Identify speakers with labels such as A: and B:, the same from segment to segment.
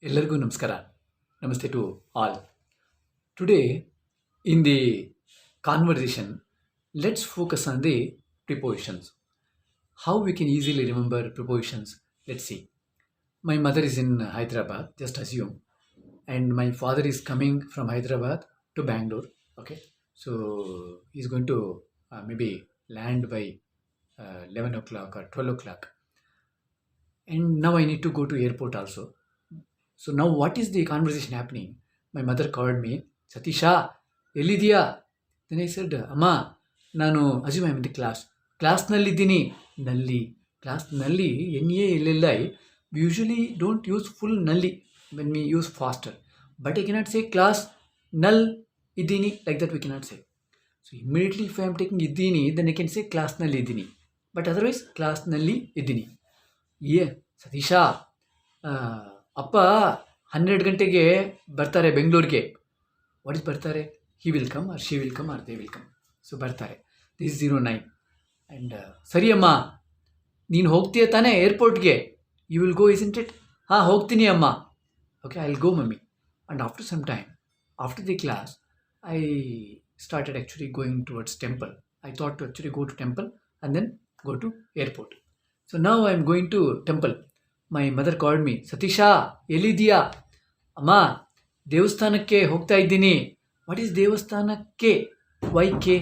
A: ಎಲ್ಲರಿಗೂ ನಮಸ್ಕಾರ. Namaste to all. Today, in the conversation, let's focus on the prepositions. How we can easily remember prepositions? Let's see. My mother is in Hyderabad, just assume, and my father is coming from Hyderabad to Bangalore. Okay, so he's going to maybe land by 11 o'clock or 12 o'clock, and now I need to go to airport also. So now what is the conversation happening? My mother called me, Satisha, ಎಲ್ಲಿದೆಯಾ? Then I said, ಅಮ್ಮ ನಾನು assume I am in the ಕ್ಲಾಸ್ನಲ್ಲಿದ್ದೀನಿ. ನಲ್ಲಿ ಕ್ಲಾಸ್ನಲ್ಲಿ NALLI, we usually don't use full nalli when we use faster. But I cannot say class null idini, like that we cannot say. So immediately if I am taking idini, then I can say class nalli idini. But otherwise class nalli idini. Yeah, Satisha, ಅಪ್ಪ 12 ಗಂಟೆಗೆ ಬರ್ತಾರೆ ಬೆಂಗಳೂರಿಗೆ. What is ಬರ್ತಾರೆ? He will come or she will come or they will come. So ಬರ್ತಾರೆ. This 09 and ಸರಿ ಅಮ್ಮ, ನೀನು ಹೋಗ್ತೀಯ ತಾನೇ ಏರ್ಪೋರ್ಟ್ಗೆ? You will go isn't it? ಹಾಂ ಹೋಗ್ತೀನಿ ಅಮ್ಮ. Okay, I will go mummy. And after some time, after the class, I started actually going towards temple. I thought to actually go to temple and then go to airport. So now I am going to temple. My mother called me, ಸತೀಶಾ ಎಲ್ಲಿದೆಯಾ? ಅಮ್ಮ ದೇವಸ್ಥಾನಕ್ಕೆ ಹೋಗ್ತಾ ಇದ್ದೀನಿ. What is ದೇವಸ್ಥಾನಕ್ಕೆ? Why ಕೆ?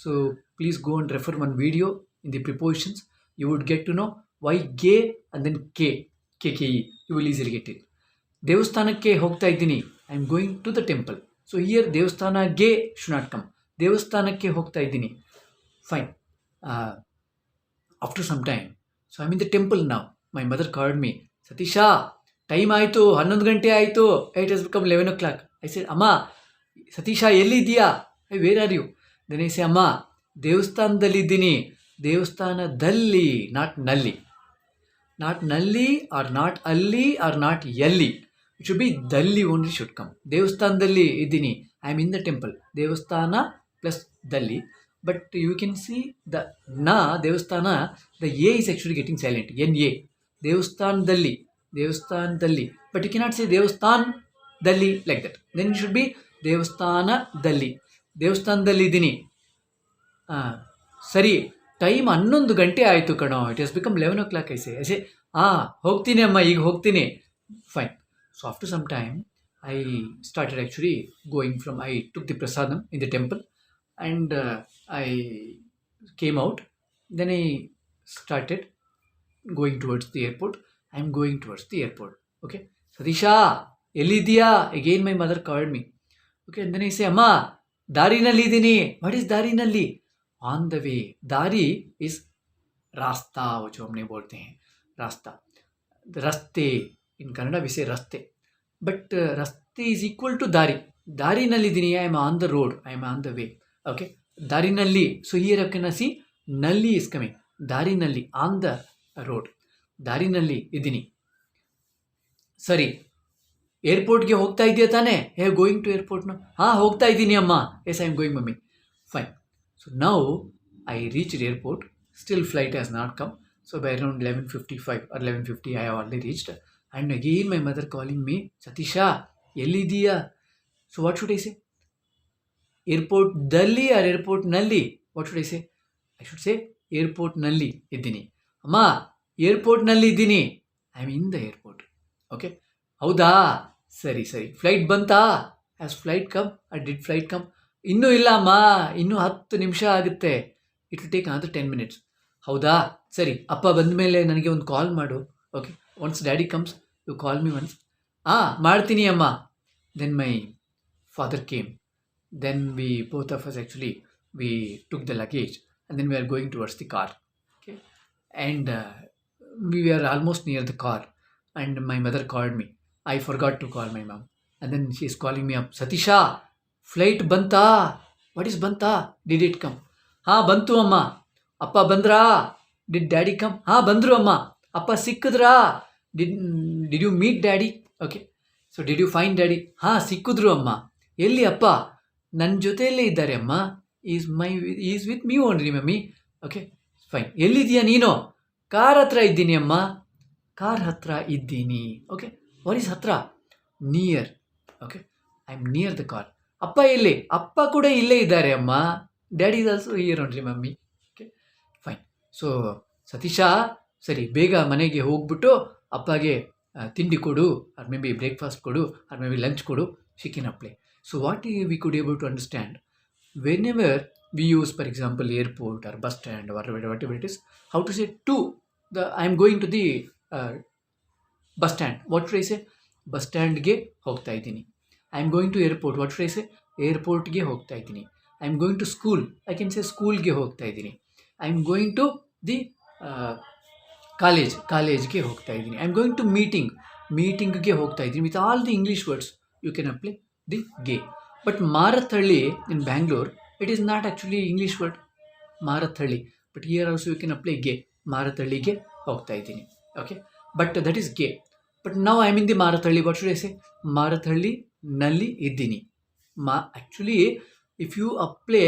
A: So please go and refer one video in the prepositions. You would get to know why ಗೆ and then ಕೆ ಇ. You will easily get it. ದೇವಸ್ಥಾನಕ್ಕೆ ಹೋಗ್ತಾ ಇದ್ದೀನಿ. I am going to the temple. So here ದೇವಸ್ಥಾನಗೆ should not come. ದೇವಸ್ಥಾನಕ್ಕೆ ಹೋಗ್ತಾ ಇದ್ದೀನಿ. Fine. After some time, so I am in the temple ನಾವು. ಮೈ ಮದರ್ ಕಾಲ್ಡ್ ಮೀ, ಸತೀಶಾ ಟೈಮ್ ಆಯಿತು, 11 ಗಂಟೆ ಆಯಿತು. It has become 11 o'clock. I said, ಅಮ್ಮ ಸತೀಶಾ ಎಲ್ಲಿದ್ದೀಯಾ? I where are you? Then I say, ಅಮ್ಮ ದೇವಸ್ಥಾನದಲ್ಲಿದ್ದೀನಿ. ದೇವಸ್ಥಾನದಲ್ಲಿ, ನಾಟ್ ನಲ್ಲಿ. ನಾಟ್ ನಲ್ಲಿ ಆರ್ ನಾಟ್ ಅಲ್ಲಿ ಆರ್ ನಾಟ್ ಎಲ್ಲಿ. ಇಟ್ ಶುಡ್ ಬಿ ದಲ್ಲಿ ಓನ್ಲಿ ಶುಡ್ ಕಮ್. ದೇವಸ್ಥಾನದಲ್ಲಿ ಇದ್ದೀನಿ. I am in the temple. ದೇವಸ್ಥಾನ ಪ್ಲಸ್ ದಲ್ಲಿ. But you can see the na devasthana, the a is actually getting silent. NA. Devasthanadalli. Devasthanadalli. But you cannot say Devasthanadalli like that. Then it should be Devasthanadalli. Devasthanadalli idini. Sari. Time 11 ಗಂಟೆ ಆಯಿತು ಕಣೋ. It has become 11 o'clock I say, ಹೋಗ್ತೀನಿ ಅಮ್ಮ, ಈಗ ಹೋಗ್ತೀನಿ. Fine. So after some time, I started actually going from, I took the prasadam in the temple. And I came out. Then I started going towards the airport. I am going towards the airport. Okay. Satisha, ಎಲ್ಲಿದೆಯಾ? Again my mother called me. Okay. And then I say, ಅಮ್ಮ ದಾರಿನಲ್ಲಿ ಇದ್ದೀನಿ. What is ದಾರಿನಲ್ಲಿ? On the way. ದಾರಿ is रास्ता, जो हमने बोलते हैं रास्ता. रस्ते. In Kannada we say raste. But raste is equal to ದಾರಿ. ದಾರಿನಲ್ಲಿ ಇದ್ದೀನಿ. I am on the road. I am on the way. Okay, ದಾರಿನಲ್ಲಿ. So here you can see ನಲ್ಲಿ ಇಸ್ ಕಮಿಂಗ್. ದಾರಿನಲ್ಲಿ, ಆನ್ ದ ರೋಡ್. ದಾರಿನಲ್ಲಿ ಇದ್ದೀನಿ. ಸರಿ, ಏರ್ಪೋರ್ಟ್ಗೆ ಹೋಗ್ತಾ ಇದೆಯಾ ತಾನೇ? ಗೋಯಿಂಗ್ ಟು ಏರ್ಪೋರ್ಟ್ನ? ಹಾಂ ಹೋಗ್ತಾ ಇದ್ದೀನಿ ಅಮ್ಮ. Yes I am going mummy. Fine. So now I reached airport. Still flight has not come. So by around 11:55 or 11:50 I have already reached. And again my mother calling me, ಸತೀಶಾ ಎಲ್ಲಿದೆಯಾ? So what should I say? ಏರ್ಪೋರ್ಟ್ದಲ್ಲಿ or ಏರ್ಪೋರ್ಟ್ನಲ್ಲಿ? What should I say? I should say ಏರ್ಪೋರ್ಟ್ನಲ್ಲಿ ಇದ್ದೀನಿ. ಅಮ್ಮ ಏರ್ಪೋರ್ಟ್ನಲ್ಲಿ ಇದ್ದೀನಿ. I am in the airport. Okay, ಹೌದಾ? ಸರಿ ಸರಿ. ಫ್ಲೈಟ್ ಬಂತಾ? Has flight come? Did flight come? ಇನ್ನೂ ಇಲ್ಲ ಅಮ್ಮ, ಇನ್ನೂ 10 ನಿಮಿಷ ಆಗುತ್ತೆ. It will take another 10 minutes. ಹೌದಾ? ಸರಿ, ಅಪ್ಪ ಬಂದ ಮೇಲೆ ನನಗೆ ಒಂದು ಕಾಲ್ ಮಾಡು. Okay, once daddy comes you call me once. ಮಾಡ್ತೀನಿ ಅಮ್ಮ. Then my father came. Then we both of us actually, we took the luggage and then we are going towards the car. Okay, and we were almost near the car and my mother called me. I forgot to call my mom, and then she is calling me up, Satisha flight banta? What is banta? Did it come? Bantu amma. Appa bandra? Did daddy come? Bandru amma. Appa sikkudra? Did you meet daddy? Okay, so did you find daddy? Sikkudru amma. Elli appa? ನನ್ನ ಜೊತೆಯಲ್ಲೇ ಇದ್ದಾರೆ ಅಮ್ಮ. Is with me only mummy. Okay fine. ಎಲ್ಲಿದೆಯಾ ನೀನು? Car ಹತ್ರ ಇದ್ದೀನಿ ಅಮ್ಮ. Car ಹತ್ರ ಇದ್ದೀನಿ. ಓಕೆ, ವಾಟ್ ಈಸ್ ಹತ್ರ? Near. Okay, I am near the car. ಅಪ್ಪ ಎಲ್ಲಿ? ಅಪ್ಪ ಕೂಡ ಇಲ್ಲೇ ಇದ್ದಾರೆ ಅಮ್ಮ. Daddy is also here only mummy. Okay, fine. So Satisha, ಸರಿ ಬೇಗ ಮನೆಗೆ ಹೋಗ್ಬಿಟ್ಟು ಅಪ್ಪಗೆ ತಿಂಡಿ ಕೊಡು, ಆರ್ ಮೇ ಬಿ ಬ್ರೇಕ್ಫಾಸ್ಟ್ ಕೊಡು, ಆರ್ ಮೇ ಬಿ ಲಂಚ್ ಕೊಡು. She can apply. So what we could able to understand, whenever we use, for example, airport or bus stand or whatever it is, how to say to the, I am going to the bus stand. What should I say? Bus stand ge hogta idini. I am going to airport. What should I say? Airport ge hogta idini. I am going to school. I can say school ge hogta idini. I am going to the college ge hogta idini. I am going to meeting ge hogta idini. With all the English words you can apply the ge. But Marathalli in Bangalore, it is not actually English word, Marathalli. But here also you can apply ge. Marathalli ge hogta idini. Okay, but that is ge. But now I am in the Marathalli. What should I say? Marathalli nalli iddini. Actually, if you apply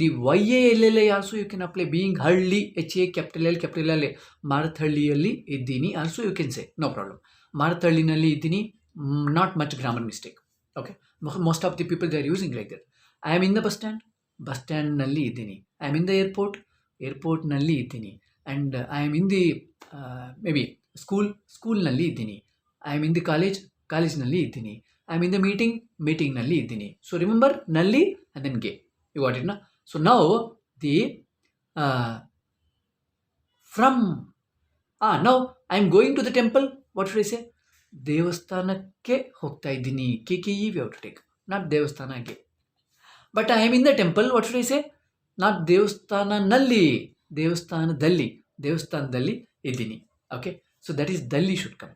A: the YALLI also, you can apply being Halli, HA capital L capital L. Marathalli iddini also you can say, no problem. Marathalli nalli iddini, not much grammar mistake. Okay, most of the people they are using like that. I am in the bus stand nalli iddini. I am in the airport nalli iddini. And I am in the maybe school nalli iddini. I am in the college nalli iddini. I am in the meeting nalli iddini. So remember nalli and then ge. You got it, na? So now the from now I am going to the temple. What should I say? ದೇವಸ್ಥಾನಕ್ಕೆ ಹೋಗ್ತಾ ಇದ್ದೀನಿ. KKE we have to take, not ದೇವಸ್ಥಾನಕ್ಕೆ. But I am in the temple. What should I say? Not ದೇವಸ್ಥಾನದಲ್ಲಿ ಇದ್ದೀನಿ. Okay, so that is ದಲ್ಲಿ should come.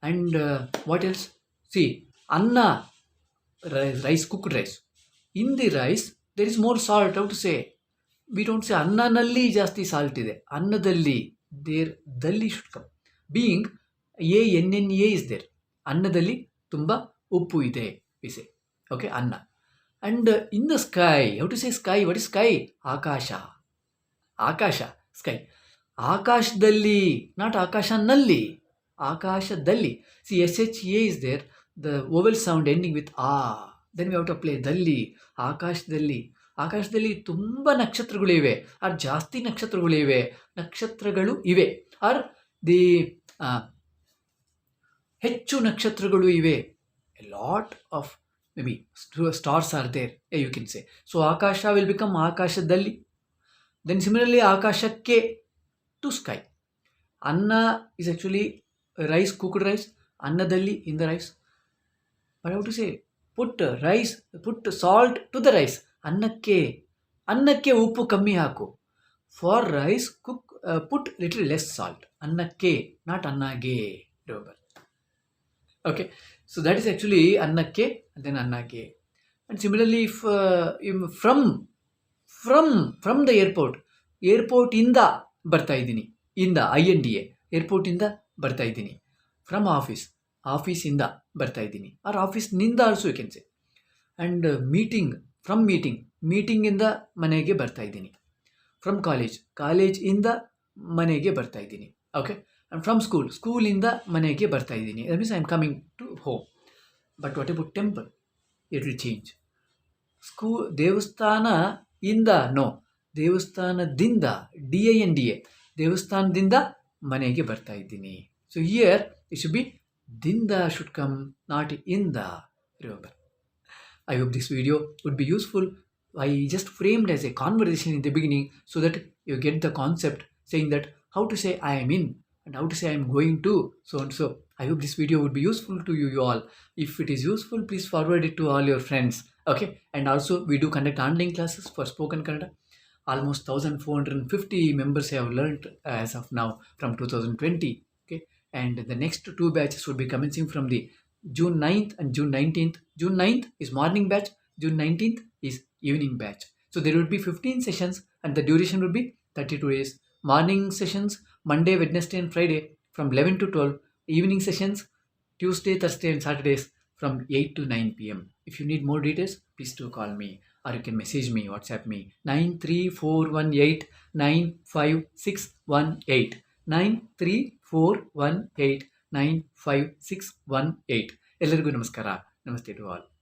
A: And what else? See, ಅನ್ನ, rice, cooked rice. In the rice there is more salt. How to say? We don't say ಅನ್ನನಲ್ಲಿ ಜಾಸ್ತಿ salt ಇದೆ. ಅನ್ನದಲ್ಲಿ ದಲ್ಲಿ should come. Being ANNA is there. ಅನ್ನದಲ್ಲಿ ತುಂಬ ಉಪ್ಪು ಇದೆ ವಿಸೆ. ಓಕೆ, ಅನ್ನ. And in the sky, how to say sky? What is sky? Akasha, sky. ಆಕಾಶದಲ್ಲಿ, ನಾಟ್ ಆಕಾಶನಲ್ಲಿ, ಆಕಾಶದಲ್ಲಿ. See, SHA is there, the vowel sound ending with ಆ. then we have to apply ದಲ್ಲಿ. ಆಕಾಶದಲ್ಲಿ ತುಂಬ ನಕ್ಷತ್ರಗಳಿವೆ, ಆರ್ ಜಾಸ್ತಿ ನಕ್ಷತ್ರಗಳು ಇವೆ, ಆರ್ ದಿ ಹೆಚ್ಚು ನಕ್ಷತ್ರಗಳು ಇವೆ. A lot of maybe stars are there, you can say. So akasha will become ಆಕಾಶದಲ್ಲಿ. Then similarly ಆಕಾಶಕ್ಕೆ to sky. Anna is actually rice, cooked rice. ಅನ್ನದಲ್ಲಿ, in the rice. But how to say? Put salt to the rice. ಅನ್ನಕ್ಕೆ ಉಪ್ಪು ಕಮ್ಮಿ ಹಾಕು. For rice, put little less salt. ಅನ್ನಕ್ಕೆ, not ಅನ್ನಗೆ. Remember. Okay, so that is actually ಅನ್ನಕ್ಕೆ and then ಅನ್ನಗೆ. And similarly, if from the airport ಇಂದ ಬರ್ತಾ ಇದ್ದೀನಿ, ಇಂದ INDA, ಏರ್ಪೋರ್ಟ್ ಇಂದ ಬರ್ತಾ ಇದ್ದೀನಿ. ಫ್ರಮ್ ಆಫೀಸ್ ಇಂದ ಬರ್ತಾ ಇದ್ದೀನಿ, ಆರ್ ಆಫೀಸ್ನಿಂದ also you can say. And meeting ಇಂದ ಮನೆಗೆ ಬರ್ತಾ ಇದ್ದೀನಿ. ಫ್ರಮ್ ಕಾಲೇಜ್ ಇಂದ ಮನೆಗೆ ಬರ್ತಾ ಇದ್ದೀನಿ. ಓಕೆ, ಆ್ಯಂಡ್ ಫ್ರಮ್ ಸ್ಕೂಲಿಂದ ಮನೆಗೆ ಬರ್ತಾ ಇದ್ದೀನಿ. That means I am coming to home. But what about temple? It will change. ದೇವಸ್ಥಾನ ಇಂದ, ನೋ, ದೇವಸ್ಥಾನದಿಂದ, DINDA, ದೇವಸ್ಥಾನದಿಂದ ಮನೆಗೆ ಬರ್ತಾ ಇದ್ದೀನಿ. So here it should be ದಿಂದ ಶುಡ್ ಕಮ್, ನಾಟ್ ಇಂದ. Remember. I hope this video would be useful. I just framed as a conversation in the beginning so that you get the concept, saying that how to say I am in and how to say I am going to so and so. I hope this video would be useful to you all. If it is useful, please forward it to all your friends. Okay, and also we do conduct online classes for spoken Kannada. Almost 1450 members have learned as of now from 2020. Okay, and the next 2 batches would be commencing from the June 9th and June 19th. June 9th is morning batch, June 19th is evening batch. So there would be 15 sessions and the duration would be 32 days. Morning sessions Monday, Wednesday and Friday from 11 to 12. Evening sessions Tuesday, Thursday and Saturdays from 8 to 9 p.m. If you need more details, please do call me or you can message me, WhatsApp me 93418 95618. 93418 95618. ಎಲ್ಲರಿಗೂ ನಮಸ್ಕಾರ. ನಮಸ್ತೆ to all.